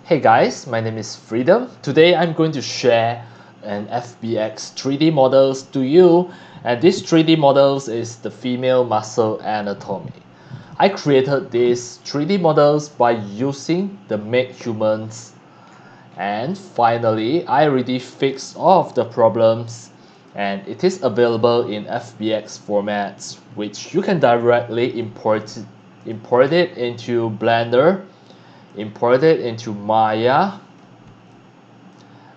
Hey guys, my name is Freedom. Today I'm going to share an FBX 3D models to you, and this 3D models is the female muscle anatomy. I created these 3D models by using the Make Humans, and finally I already fixed all of the problems, and it is available in FBX formats, which you can directly import it into Blender, import it into Maya,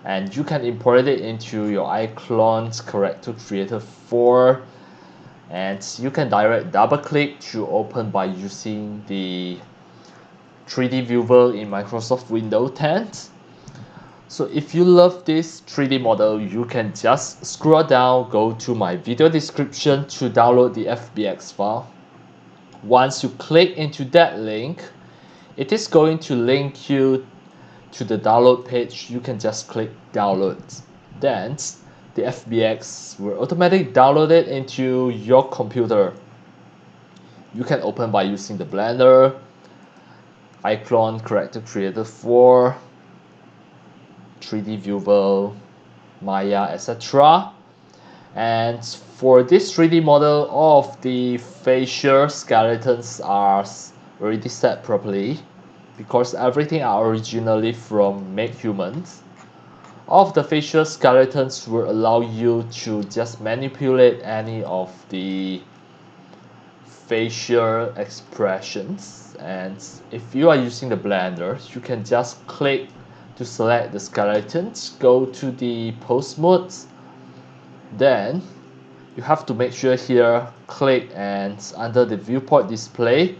and you can import it into your iClone's character creator 4, and you can direct double click to open by using the 3D viewer in Microsoft Windows 10. So if you love this 3D model, you can just scroll down, go to my video description to download the FBX file. Once you click into that link, it is going to link you to the download page. You can just click download. Then the FBX will automatically download it into your computer. You can open by using the Blender, iClone Character Creator 4, 3D Viewer, Maya, etc. And for this 3D model, all of the facial skeletons are already set properly because everything are originally from Make Humans. All of the facial skeletons will allow you to just manipulate any of the facial expressions, and if you are using the Blender, you can just click to select the skeletons, go to the pose mode, then you have to make sure here click and under the viewport display,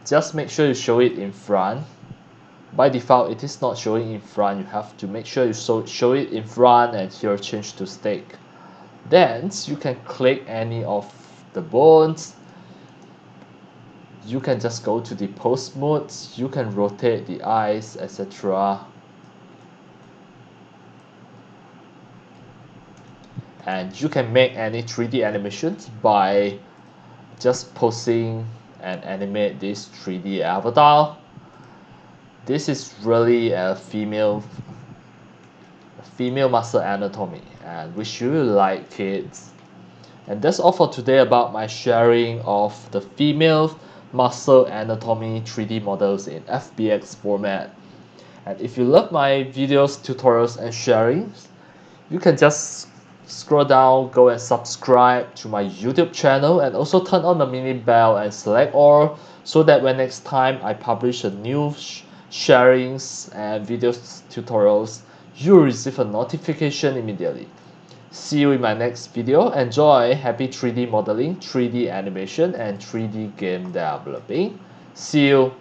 just make sure you show it in front. By default it is not showing in front, you have to make sure you show it in front, and here change to stick. Then you can click any of the bones, you can just go to the pose mode, you can rotate the eyes, etc. And you can make any 3D animations by just posing and animate this 3D avatar. This is really a female muscle anatomy, and wish you like it. And that's all for today about my sharing of the female muscle anatomy 3D models in FBX format. And if you love my videos, tutorials, and sharings, you can just scroll down, go and subscribe to my YouTube channel, and also turn on the mini bell and select all, so that when next time I publish a new sharings and videos tutorials, you will receive a notification immediately. See you in my next video. Enjoy. Happy 3D modeling, 3D animation, and 3D game developing. See you.